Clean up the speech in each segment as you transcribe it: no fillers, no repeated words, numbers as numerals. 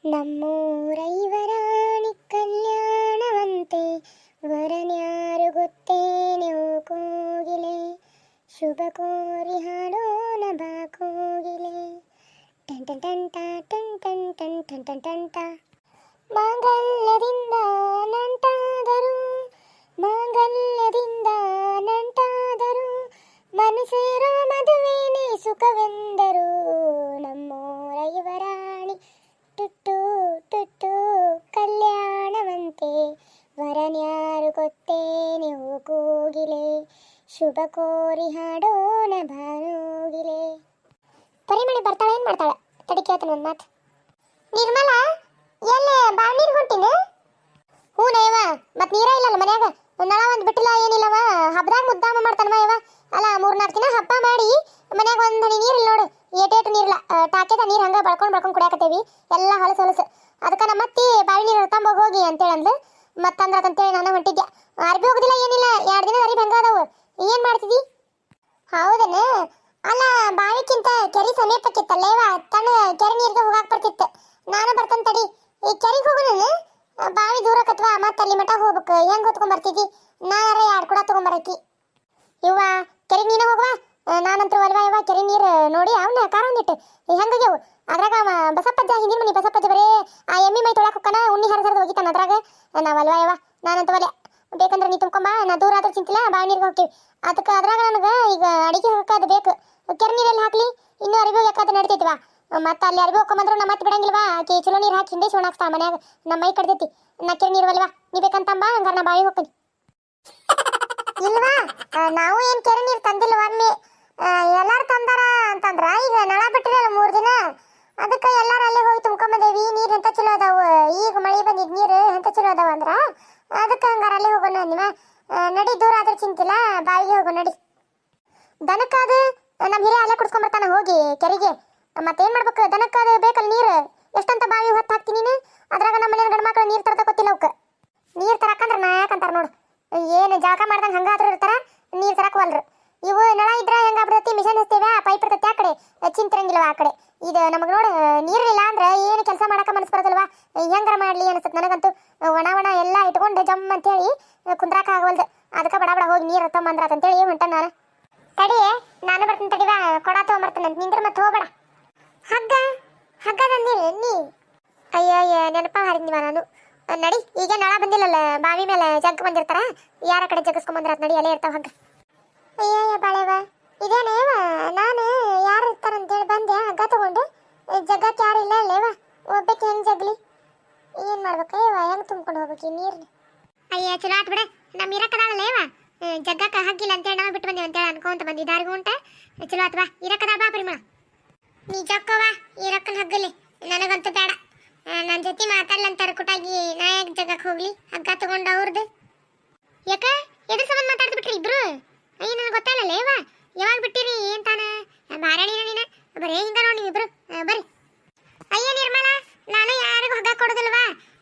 ನಮ್ಮೂರೈವರಾಣಿ ಕಲ್ಯಾಣವಂತೆ ವರನ್ಯಾರು ಗೊತ್ತೇನೆ ಕೋಗಿಲೆ ಶುಭ ಕೋರಿ ಹಾಡೋಣ ಬಾ ಕೋಗಿಲೆ ton ton ton ton ton ton ton ton ton ಟ ಮಾಂಗಲ್ಯದಿಂದ ನಂಟಾದರು ಮಾಂಗಲ್ಯದಿಂದ ನಂಟಾದರು ಮನಸೇರೋ ಮದುವೆನೇ ಸುಖವೆಂದರು ನಮ್ಮೂರೈವರಾಣಿ ಟುಟ್ಟು ಟುಟ್ಟು ಕಲ್ಯಾಣವಂತೆ ವರನ್ಯಾರು ಗೊತ್ತೇನೆ ಕೋಗಿಲೆ ಶುಭ ಕೋರಿ ಹಾಡೋಣ ಭಾನೋಗಿಲೆ. ಪರಿಮಳಿ ಬರ್ತಾಳೆ ಏನು ಮಾಡ್ತಾಳೆ ತಡಿ ಕೇಳ್ತಾನೆ ಒಂದು ಮಾತು. ನಿರ್ಮಲ ಎಲ್ಲಿ ಬಾವಿ ನೀರು ಹೊಂಟಿನ? ಹ್ಞೂ ನಯವ ಮತ್ತು ನೀರ ಇಲ್ಲಲ್ಲ ಮನ್ಯಾಗ ನಳ ಒಂದು ಬಿಟ್ಟಿಲ್ಲ ಏನಿಲ್ಲವ ಹಬ್ಬದಾಗ ಮುದ್ದಾಮ ಮಾಡ್ತಾನವ ಯವ ಅಲ್ಲ 3-4 ದಿನ ಹಬ್ಬ ಮಾಡಿ ಮನ್ಯಾಗ ಒಂದು ಹನಿ ನೀರು ಇಲ್ಲ ನೋಡು ಏಟೇಟು ನೀರಿಲ್ಲ ಟಾಕೆದ ನೀರು ಹಂಗೆ ಬಳ್ಕೊಂಡು ಕುಡಿಯಾಕತ್ತೇವಿ ಎಲ್ಲ ಹೊಲಸು ಅದಕ್ಕೆ ನಮ್ಮ ಅತ್ತಿ ಬಾವಿ ನೀರು ತಂಬ ಹೋಗಿ ಅಂತೇಳಿ ಅಂದ್ಲು ಮತ್ತಂದ್ರತಂತೇಳಿ ನಾನು ಹೊಂಟಿದ್ದೆ ಅರ್ಬಿ ಹೋಗುದಿಲ್ಲ ಏನಿಲ್ಲ 2 ದಿನದ ಅರಿಬಿ ಹಂಗಾದವು ಏನು ಮಾಡ್ತಿದ್ದಿ? ಹೌದನ ಅಲ್ಲ ಬಾವಿಕ್ಕಿಂತ ಕೆರೆ ಸಮೀಪಕ್ಕಿತ್ತಲ್ಲೇವ ತಣ್ಣ ಕೆರೆ ನೀರಿಗೆ ಹೋಗಾಕ್ ಬರ್ತಿತ್ತು ನಾನು ಬರ್ತೇನೆ ತಡಿ ಈ ಕೆರೆಗೆ ಹೋಗೋಣ ಬಾವಿ ದೂರಕ್ಕತ್ವಾ ಮತ್ತೆ ಅಲ್ಲಿ ಮಠ ಹೋಗ್ಬೇಕು ಹೆಂಗೆ ಹೊತ್ಕೊಂಡ್ ಬರ್ತಿದ್ದಿ ನಾರ 2 ಕೂಡ ತೊಗೊಂಬರಕಿ ಇವ್ವ ಕೆರೆಗೆ ನೀನು ಹೋಗುವ ನಾನಂತೂ ಅಲ್ವಾ ಇವ ಕೆರೆ ನೀರು ನೋಡಿ ಅವನ್ನ ಕಾರ ಒಂದಿಟ್ಟು ಹೆಂಗಾಗ್ಯವು ಅದ್ರಾಗ ಬಸಪ್ಪಜ್ಜ ಹಿಂದಿನ ಮನೆ ಬಸಪ್ಪಜ್ಜ ಬರೇ ಆ ಎಮ್ಮಿ ಮೈ ತೊಳಕ್ ಹೋಗ್ತಾನ ಉಣ್ಣಿ ಹರಿಸರ್ದು ಹೋಗಿತಾನ ಅದ್ರಾಗ ನಾವಲ್ವಾ ಇವ ನಾನಂತೂ ಒಲೆ ಬೇಕಂದ್ರೆ ನೀ ತುಂಬ್ಕೊಂಬ ನಾ ದೂರ ಆದ್ರೂ ಚಿಂತಿಲ್ಲ ಬಾವಿ ನೀರಿಗೆ ಹೋಗ್ತೀವಿ ಅದಕ್ಕೆ ಅದ್ರಾಗ ನನಗೆ ಈಗ ಅಡಿಗೆ ಹೋಗಕ್ಕೆ ಅದು ಬೇಕು ಕೆರೆ ನೀರಲ್ಲಿ ಹಾಕ್ಲಿ ಇನ್ನೂ ಅರಿವಿ ಹೋಗಕ್ಕೆ ನಡಿತೈತಿವಾ ಮತ್ತೆ ಅಲ್ಲಿ ಅರಿವಿ ಹೋಗ್ಕೊಂಬಂದ್ರು ನಮ್ಮ ಮತ್ತೆ ಬಿಡಂಗಿಲ್ವಾ ಆಕಿ ಚಲೋ ನೀರು ಹಾಕಿ ಹಿಂದೆ ಸೋಣಾಕ್ಸ್ತಾ ಮನ್ಯಾಗ ನಮ್ಮ ಮೈ ಕಡ್ದೈತಿ ನಾ ಕೆರೆ ನೀರು ಅಲ್ವಾ ನೀ ಬೇಕಂತಂಬ ಹಂಗಾರ ನಾ ಬಾವಿ ಹೋಗ್ತೀನಿ. ಇಲ್ವಾ ನಾವು ಏನು ಕೆರೆ ನೀರು ತಂದಿಲ್ಲ ಒಮ್ಮೆ ಎಲ್ಲಾರು ತಂದಾರ ಅಂತಂದ್ರ ಈಗ ನಳ ಬಿಟ್ಟಿರಲ್ಲ 3 ದಿನ ಅದಕ್ಕೆ ಎಲ್ಲಾರು ಅಲ್ಲೇ ಹೋಗಿ ತುಂಬ್ಕೊಂಬಂದೇವಿ ನೀರು ಎಂತ ಚಲೋ ಅದಾವ ಈಗ ಮಳೆ ಬಂದಿದ್ ನೀರು ಎಂತ ಚಲೋ ಅದಾವ ಅಂದ್ರ ಅದಕ್ಕೆ ಹಂಗಾರ ಅಲ್ಲೇ ಹೋಗೋಣ ನಿಮ್ಮ ನಡಿ ದೂರ ಆದ್ರೂ ಚಿಂತಿಲ್ಲ ಬಾವಿಗೆ ಹೋಗೋ ನಡಿ. ದನಕ್ಕಾದ ನಮ್ಮ ಹಿರಿಯ ಅಲ್ಲೇ ಕುಡ್ಸ್ಕೊಂಬರ್ತಾನ ಹೋಗಿ ಕೆರೆಗೆ ಮತ್ತೇನ್ ಮಾಡ್ಬೇಕು ದನಕ್ಕಾದ ಬೇಕಲ್ಲ ನೀರು ಎಷ್ಟಂತ ಬಾವಿ ಹೊತ್ತು ಹಾಕ್ತೀನಿ ನೀನು ಅದ್ರಾಗ ನಮ್ಮ ಮನೆ ಗಂಡ ಮಕ್ಳು ನೀರು ತರಕ ಗೊತ್ತಿಲ್ಲ ಅವಕ್ಕೆ ನೀರು ತರಕಂದ್ರ ನಾ ಯಾಕಂತಾರ ನೋಡು ಏನು ಜಳಕ ಮಾಡ್ದಂಗೆ ಹಂಗಾದ್ರೂ ಇರ್ತಾರ ನೀರು ತರಕವಲ್ರು ಇವು ನಳ ಇದ್ರ ಹೆಂಗಾಗ್ಬಿಡ್ತೈತಿ ಮಿಷನ್ ಹಚ್ತೇವೆ ಪೈಪ್ ಇರ್ತೈತಿ ಆ ಕಡೆ ಚಿಂತಿರಂಗಿಲ್ಲವ ಆ ಕಡೆ ಇದು ನಮಗೆ ನೋಡು ನೀರಿಲ್ಲ ಅಂದ್ರೆ ಏನು ಕೆಲಸ ಮಾಡಕ್ಕೆ ಮನಸ್ಸು ಬರೋದಿಲ್ವಾ ಹೆಂಗಾರ ಮಾಡ್ಲಿ ಅನ್ಸುತ್ತೆ ನನಗಂತೂ ಒಣ ಎಲ್ಲ ಇಟ್ಕೊಂಡು ಜಮ್ ಅಂತೇಳಿ ಕುಂದ್ರಾಕ ಆಗವಲ್ದು ಅದಕ್ಕೆ ಬಡ ಹೋಗಿ ನೀರು ತೊಂಬಂದ್ರಾತ ಅಂತೇಳಿ ಹೊಂಟ ನಾನು ತಡಿ ನಾನು ಬರ್ತೀನಿ ತಡಿವಾ ಕೊಡ ತೊಗೊಂಬರ್ತೀನಿ ಅಂತ ನಿಂದ್ರೆ ಮತ್ತೆ ಹೋಗ್ಬೇಡ ಹಗ್ಗ ತಂದಿರಿ ನೀ ಅಯ್ಯ ನೆನಪ ಹಾರಿದ್ನಿವ ನಾನು ನಡಿ ಈಗ ನಳ ಬಂದಿಲ್ಲಲ್ಲ ಬಾವಿ ಮೇಲೆ ಜಗ್ ಬಂದಿರ್ತಾರ ಯಾರ ಕಡೆ ಜಗ್ಸ್ಕೊಂಬಂದ್ರಾತ್ ನಡಿ ಅಲ್ಲೇ ಇರ್ತಾವ ಹಗ್ಗ. ಅಯ್ಯಯ್ಯ ಬಾಳೆವ ಇದೇನೇವ ನಾನು ಯಾರು ಇರ್ತಾರಂತೇಳಿ ಬಂದೆ ಹಗ್ಗ ತಗೊಂಡು ಜಗ್ಗಕ್ಕೆ ಯಾರು ಇಲ್ಲ ಅಲ್ಲೇವ ಒಬ್ಬಕ್ಕೆ ಹೆಂಗೆ ಜಗ್ಲಿ ಏನು ಮಾಡ್ಬೇಕಯ್ಯವ ಹೆಂಗೆ ತುಂಬ್ಕೊಂಡು ಹೋಗ್ಬೇಕು ನೀರ್ನ? ಅಯ್ಯ ಚಲೋ ಆತ್ ಬಿಡ ನಮ್ಮ ಇರಕ್ಕದಾಳಲ್ಲೇವ ಜಗ್ಗಕ್ಕೆ ಹಗ್ಗಿಲ್ಲ ಅಂತೇಳಿ ನಾವು ಬಿಟ್ಟು ಬಂದೇವೆ ಅಂತೇಳಿ ಅನ್ಕೊಂತ ಬಂದಿದ್ದಾರಿಗೂ ಉಂಟ ಚಲೋ ಆತ್ ಬಾ ಇರಕ್ಕದ ಬಾ ಪರಿಮಳ ನೀ ಜಕ್ಕವ ಇರಕ್ಕನ ಹಗ್ಗಲಿ ನನಗಂತೂ ಬೇಡ ನನ್ನ ಜೊತೆ ಮಾತಾಡ್ಲಂತಾರ ಕುಟಾಗಿ ನಾ ಯಾಕೆ ಜಗಕ್ಕೆ ಹೋಗ್ಲಿ ಹಗ್ಗ ತಗೊಂಡು ಅವ್ರದ್ದು ಯಾಕ ಎದ್ರ ಸಂಬಂಧ ಮಾತಾಡ್ದು ಬಿಟ್ರಿ ಇಬ್ರು? ಅಯ್ಯ ನನಗೆ ಗೊತ್ತಾಗಲ್ಲ ಇವ ಯಾವಾಗ ಬಿಟ್ಟಿರಿ ಏನ್ ತಾನ ಬಾರಾಣಿನ ನೀನ ಬರೇ ಹಿಂಗ ನೋಡಿ ಇಬ್ರು ಬರ್ರಿ. ಅಯ್ಯ ನಿರ್ಮಲ ನಾನು ಯಾರಿಗೂ ಹಗ್ಗ ಕೊಡೋದಿಲ್ವಾ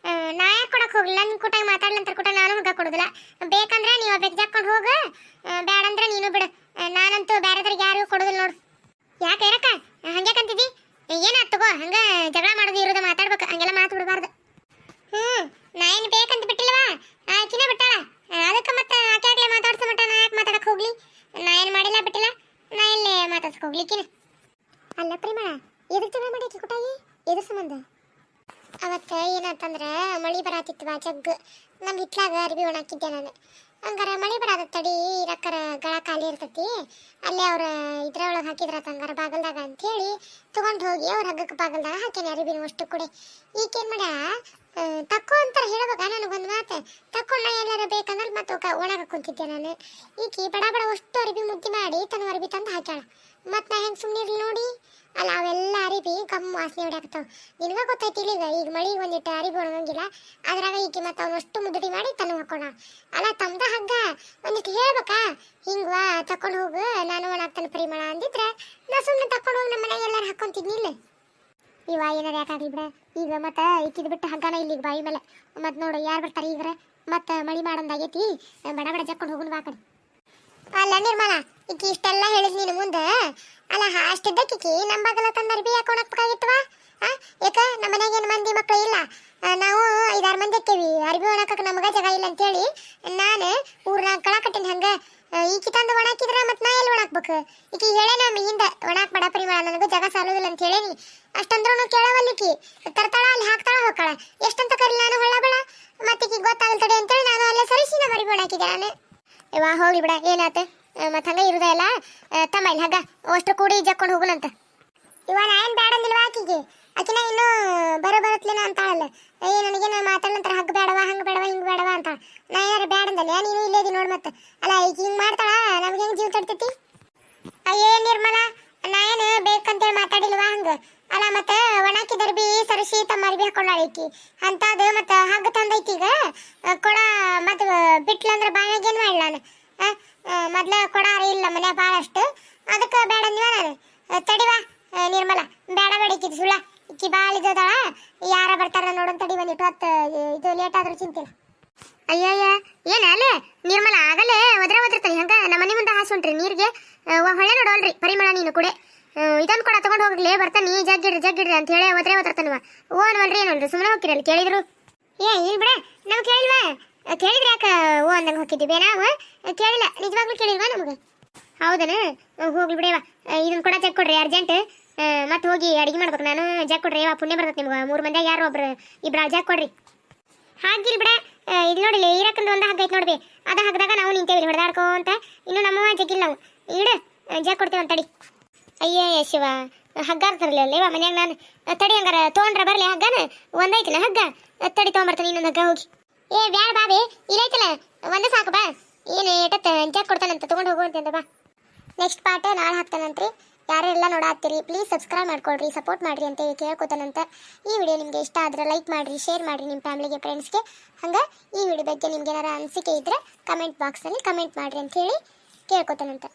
ನಾ ಯಾಕೆ ಕೊಡಕ್ ಹೋಗ್ಲಿಲ್ಲ ನಿನ್ ಕುಟಾಗ ಮಾತಾಡ್ಲಂತಾರ ಕುಟ ನಾನು ಹಗ್ಗ ಕೊಡೋದಿಲ್ಲ ಬೇಕಂದ್ರೆ ನೀವು ಒಬ್ಬಕ್ಕೆ ಜಕ್ಕೊಂಡು ಹೋಗು ಬೇಡಂದ್ರೆ ನೀನು ಬಿಡು ನಾನಂತೂ ಬೇರೆದ್ರಿಗೆ ಯಾರಿಗೂ ಕೊಡೋದಿಲ್ಲ ನೋಡು. ಯಾಕೆ ಇರಕ್ಕ ಹಂಗ್ಯಾಕಂತಿದ್ದಿ ಏನಾತ್ ತಗೋ ಹಂಗ ಜಗಳ ಮಾಡೋದು ಇರೋದು ಮಾತಾಡ್ಬೇಕು ಹಂಗೆಲ್ಲ ಮಾತು ಬಿಡಬಾರ್ದು. ನಾ ಏನು ಬೇಕಂತ ಬಿಟ್ಟಿಲ್ವಾ ಆಕಿನ ಬಿಟ್ಟಾಳ ಅದಕ್ಕೆ ಮತ್ತೆ ಆಕೆ ಆಗ್ಲೇ ಮಾತಾಡ್ಸೋ ಮಟ್ಟ ನಾ ಯಾಕೆ ಮಾತಾಡಕ್ ಹೋಗ್ಲಿ ನಾ ಏನು ಮಾಡಿಲ್ಲ ಬಿಟ್ಟಿಲ್ಲ ನಾ ಎಲ್ಲೇ ಮಾತಾಡ್ಸಕ್ ಹೋಗ್ಲಿಕ್ಕಿನ. ಅಲ್ಲ ಪರಿಮಳ ಎದಕ್ಕೆ ಜಗಳ ಮಾಡಕ್ಕೆ ಕುಟಾಗಿ ಎದ್ರ ಸಂಬಂಧ? ಅವತ್ತು ಏನಂತಂದ್ರೆ ಮಳಿ ಬರಾತಿತ್ತು ಜಗ್ಗು ನಮ್ಮ ಹಿತ್ಲಾಗ ಅರ್ಬಿ ಒಣಾಕಿದ್ದೆ ನಾನು ಹಂಗಾರ ಮಳಿ ಬರಾದ ತಡಿ ಇರಕ್ಕರ ಗಳ ಖಾಲಿ ಇರ್ತೈತಿ ಅಲ್ಲೇ ಅವ್ರ ಇದ್ರೊಳಗೆ ಹಾಕಿದ್ರತ ಹಂಗಾರ ಬಾಗಲ್ದಾಗ ಅಂತೇಳಿ ತಗೊಂಡು ಹೋಗಿ ಅವ್ರ ಹಗ್ಗಕ್ಕೆ ಬಾಗಲ್ದಾಗ ಹಾಕೇನೆ ಅರಿಬಿನ ಅಷ್ಟು ಕೂಡಿ ಈಗೇನು ಮಾಡ್ಯ ತಕ್ಕೋ ಅಂತಾರೆ ಹೇಳ್ಬೇಕ ನನಗೊಂದು ಮಾತು ತಕ್ಕೊಂಡು ಎಲ್ಲಾರ ಬೇಕಂದ್ರೆ ಮತ್ತೆ ಒಣಗ ಕುಂತಿದ್ದೆ ನಾನು ಈಕಿ ಬಡ ಅಷ್ಟು ಅರಿಬಿ ಮುದ್ದೆ ಮಾಡಿ ತನ್ನ ಅರಿಬಿ ತಂದು ಹಾಕ್ಯಾಳ ಮತ್ತು ನಾ ಹೆಂಗೆ ಸುಮ್ಮನೆ ಇರ್ಲಿ ನೋಡಿ ಅಲ್ಲ ಅವೆಲ್ಲ ಅರಿಬಿ ಕಮ್ಮು ವಾಸನೆ ಹೊಡ್ಯಾಕತ್ತಾವ ನಿನಗ ಗೊತ್ತೈತಿ ಈಗ ಮಳಿಗೆ ಒಂದಿಟ್ಟು ಅರಿಬಿ ಒಣಗಂಗಿಲ್ಲ ಅದ್ರಾಗ ಈಕಿ ಮತ್ತು ಅವನಷ್ಟು ಮುದ್ದಿ ಮಾಡಿ ತನ್ನ ಹಾಕೋಣ ಅಲ್ಲ ತಮ್ದ ಹಗ್ಗ ಒಂದಿಟ್ಟು ಹೇಳ್ಬೇಕಾ ಹಿಂಗ್ವಾ ತಕೊಂಡು ಹೋಗು ನಾನು ಒಣಾಗ್ತಾನೆ ಪರಿಮಳ ಅಂದಿದ್ರೆ ನಾ ಸುಮ್ಮನೆ ತಕೊಂಡು ಹೋಗಿ ನಮ್ಮ ಮನೆಗೆ ಎಲ್ಲಾರು ಹಾಕೊಂತಿದ್ನಿಲ್ಲ ಇವ ಏನಾರ ಯಾಕಾಗ್ಲಿ ಬಿಡ ಈಗ ಮತ್ತೆ ಇಕ್ಕಿದ್ ಬಿಟ್ಟು ಹಗ್ಗನ ಇಲ್ಲಿಗೆ ಬಾವಿ ಮೇಲೆ ಮತ್ತು ನೋಡು ಯಾರು ಬರ್ತಾರೆ ಈಗ ಮತ್ತೆ ಮಳಿ ಮಾಡಂದಾಗೈತಿ ಬಡ ಜಕ್ಕೊಂಡು ಹೋಗುನ್ ಬಾ ಕಡೆ. ಅಲ್ಲ ನಿರ್ಮಲ ಈಕಿ ಇಷ್ಟೆಲ್ಲ ಹೇಳಿದ್ ನೀನು ಮುಂದೆ ಅಲ್ಲ ಅಷ್ಟಿದ್ದಕ್ಕಿಕ್ಕಿ ನಮ್ಮ ಬಾಗಲ ತಂದು ಅರ್ಬಿ ಹಾಕೊಂಡು ಹಾಕ್ಬೇಕಾಗಿತ್ತವ ಯಾಕ ನಮ್ಮ ಮನ್ಯಾಗ ಏನು ಮಂದಿ ಮಕ್ಕಳು ಇಲ್ಲ, ನಾವು 5-6 ಮಂದಿ ಇರ್ತೀವಿ. ಅರ್ಬಿ ಒಣಾಕಕ್ಕೆ ನಮಗೆ ಜಾಗ ಇಲ್ಲ ಅಂತೇಳಿ ನಾನು ಊರ್ನಾಗ ಕಳ ಕಟ್ಟಿನ ಹಂಗೆ ಈಕಿ ತಂದು ಒಣಾಕಿದ್ರ ಮತ್ತೆ ನಾ ಎಲ್ಲಿ ಒಣಾಕ್ಬೇಕು? ಈಕಿ ಹೇಳೇನ ಹಿಂದ ಒಣಾಕ್ ಬಡ ಪರಿಮಳ ನನಗೂ ಜಾಗ ಸಾಲೋದಿಲ್ಲ ಅಂತ ಹೇಳೇನಿ. ಅಷ್ಟಂದ್ರೂ ಕೇಳವಲ್ಲಿಕಿ ತರ್ತಾಳ, ಅಲ್ಲಿ ಹಾಕ್ತಾಳ ಹೋಗ್ತಾಳ. ಎಷ್ಟಂತ ಕರಿ ನಾನು ಹೊಳ್ಳ ಬೇಡ ಮತ್ತೆ ಈಕಿ ಗೊತ್ತಾಗಲ್ ತಡೆ ಅಂತೇಳಿ ನಾನು ಅಲ್ಲೇ ಸರಿಸಿ ನಮ್ಮ ಅರ್ಬಿ ಒಣಾಕಿದ್ದೆ ನಾನು. ಇವಾ ಹೋಗ್ಲಿ ಬಿಡ, ಏನಾತ ಮತ್ತೆ ಹಂಗೆ ಇರುದ ಎಲ್ಲ ತಮ್ಮ ಇಲ್ಲಿ ಹಗ್ಗ ಅಷ್ಟು ಕೂಡಿ ಜಕ್ಕೊಂಡು ಹೋಗುನಂತ. ಇವ ನಾ ಏನು ಬೇಡಂದಿಲ್ವಾ ಆಕಿಗೆ? ಆಕಿನ ಇನ್ನೂ ಬರತ್ಲೇನ ಅಂತಾಳಲ್ಲ, ನನಗೇನು ಮಾತಾಡ್ಲಂತಾರ ಹಗ್ಗ ಬೇಡವಾ, ಹಂಗೆ ಬೇಡವಾ, ಹಿಂಗೆ ಬೇಡವಾ ಅಂತ. ನಾ ಯಾರು ಬೇಡಂದಲ್ಲ, ನೀನು ಇಲ್ಲೇ ಇದಿ ನೋಡಿ ಮತ್ತೆ. ಅಲ್ಲ ಈಗ ಹಿಂಗೆ ಮಾಡ್ತಾಳ, ನಮ್ಗೆ ಹೆಂಗೆ ಜೀವ ತಡ್ತೈತಿ? ಅಯ್ಯೇ ನಿರ್ಮಲ, ನಾ ಏನು ಬೇಕಂತೇಳಿ ಮಾತಾಡಿಲ್ವಾ ಹಂಗೆ? ಅಲ್ಲ ಮತ್ತೆ ಒಣಾಕಿ ದರ್ಬಿ ಸರಿಸಿ ತಮ್ಮ ಅರ್ಬಿ ಹಾಕೊಂಡಾಳ ಈಕಿ ಅಂತದು. ಮತ್ತೆ ಹಗ್ಗ ತಂದೈತಿ ಈಗ ಕೊಡ ಮತ್ತೆ ಬಿಟ್ಲಂದ್ರೆ ಬಾಯಾಗ ಏನು ಮಾಡ್ಲ ನಾನು? ಮೊದ್ಲ ಕೊಡಾರ ಇಲ್ಲ ಮನೆ ಭಾಳಷ್ಟು, ಅದಕ್ಕೆ ಬೇಡಂದಿವ ನಾನು. ತಡಿವಾ ನಿರ್ಮಲ, ಬೇಡ ಈಕಿದ್ ಸುಳ್ಳ, ಈಕಿ ಭಾಳ ಇದ್ದದಾಳ. ಯಾರ ಬರ್ತಾರ ನೋಡೋನ್ ತಡಿ, ಬಂದಿಟ್ಟು ಹೊತ್ತು ಇದು ಲೇಟ್ ಆದ್ರೂ ಚಿಂತಿಲ್ಲ. ಅಯ್ಯಯ್ಯ ಏನ ಅಲ್ಲೇ ನಿರ್ಮಲ ಆಗಲೇ ಒದ್ರತಾನೆ ಹಂಗ ನಮ್ಮ ಮನೆ ಮುಂದೆ ಹಾಸು ಉಂಟ್ರಿ ನೀರಿಗೆ ಹೊಳೆ ನೋಡೋಲ್ರಿ ಪರಿಮಳ. ನೀನು ಕೂಡ ಇದೊಂದು ಕೊಡ ತಗೊಂಡು ಹೋಗ್ಲಿ ಬರ್ತಾನೆ, ಜಗ್ಗಿಡ್ರಿ ಅಂತ ಹೇಳಿ ಒದ್ರತಾನವ. ಓನ್ವಲ್ರಿ ಏನಲ್ರಿ ಸುಮ್ಮನೆ ಹೋಗಿರಲ್ಲ. ಕೇಳಿದ್ರು ಇಲ್ಲ ಬಿಡ, ನಾವು ಕೇಳಿಲ್ವಾ? ಕೇಳಿದ್ರೆ ಯಾಕೆ ಓ ಅಂದಂಗೆ ಹೋಗಿದ್ದೀವಿ ನಾವು? ಕೇಳಿಲ್ಲ, ನಿಜವಾಗ್ಲೂ ಕೇಳಿಲ್ವಾ ನಮ್ಗೆ? ಹೌದನ? ಹೋಗ್ಲಿ ಬಿಡೇವಾ, ಇದನ್ನ ಕೂಡ ಜಗ್ ಕೊಡ್ರಿ ಅರ್ಜೆಂಟ್. ಮತ್ತೆ ಹೋಗಿ ಅಡಿಗೆ ಮಾಡ್ಬೇಕು ನಾನು. ಜಗ್ ಕೊಡ್ರಿ ಪುಣ್ಯ ಬರ್ತದೆ ನಿಮ್ಗೆ. 3 ಮಂದಿಯಾಗ ಯಾರು ಇಬ್ರು ಜಗ್ ಕೊಡ್ರಿ. ಹಾಗಿಲ್ ಬಿಡ, ಇದು ನೋಡಿಲ್ಲ ಈರಕ್ಕಂದು ಒಂದು ಹಗ್ಗ ಐತೆ ನೋಡ್ಬಿ, ಅದ ಹಗ್ಗದಾಗ ನಾವು ನಿಂತೇವಿ ಹೊಡೆದಾಡ್ಕೊಂತ. ಇನ್ನು ನಮ್ಮ ಜಗ್ಗಿಲ್ಲ ನಾವು. ಇಡು ಜಗ್ ಕೊಡ್ತೇವೆ ಅಂತ ತಡಿ. ಅಯ್ಯೇ ಶಿವ, ಹಗ್ಗ ಇರ್ತಾರಲ್ಲ ಇವ ಮನ್ಯಾಗ. ನಾನು ತಡಿ ಹಂಗಾರ ತೊಗೊಂಡ್ರ ಬರ್ಲಿ ಹಗ್ಗನ? ಒಂದೈತಿಲ್ಲ ಹಗ್ಗ, ತಡಿ ತೊಗೊಂಬರ್ತಾನೆ ಇನ್ನೊಂದು ಹಗ್ಗ ಹೋಗಿ. ಬ್ಯಾಡ ಬಾಬಿ, ಇಲ್ಲೈತಲ್ಲ ಒಂದೇ ಸಾಕು ಬಾ. ಏನು ಏಟತ್ತ ಜಗ್ ಕೊಡ್ತಾನಂತ ತೊಗೊಂಡು ಹೋಗುವಂತ ಬಾ. ನೆಕ್ಸ್ಟ್ ಪಾರ್ಟ್ ನಾಳೆ ಹಾಕ್ತಾನಂತ್ರಿ. ಯಾರೆಲ್ಲ ನೋಡಾತ್ತೀರಿ ಪ್ಲೀಸ್ ಸಬ್ಸ್ಕ್ರೈಬ್ ಮಾಡ್ಕೊಳ್ರಿ, ಸಪೋರ್ಟ್ ಮಾಡಿರಿ ಅಂತ ಕೇಳ್ಕೊತಾನಂತ. ಈ ವಿಡಿಯೋ ನಿಮಗೆ ಇಷ್ಟ ಆದರೆ ಲೈಕ್ ಮಾಡಿರಿ, ಶೇರ್ ಮಾಡಿರಿ ನಿಮ್ಮ ಫ್ಯಾಮಿಲಿಗೆ, ಫ್ರೆಂಡ್ಸ್ಗೆ. ಹಂಗೆ ಈ ವಿಡಿಯೋ ಬಗ್ಗೆ ನಿಮ್ಗೆ ಏನಾರ ಅನಿಸಿಕೆ ಇದ್ದರೆ ಕಮೆಂಟ್ ಬಾಕ್ಸಲ್ಲಿ ಕಮೆಂಟ್ ಮಾಡಿರಿ ಅಂತ ಹೇಳಿ ಕೇಳ್ಕೊತಾನಂತ.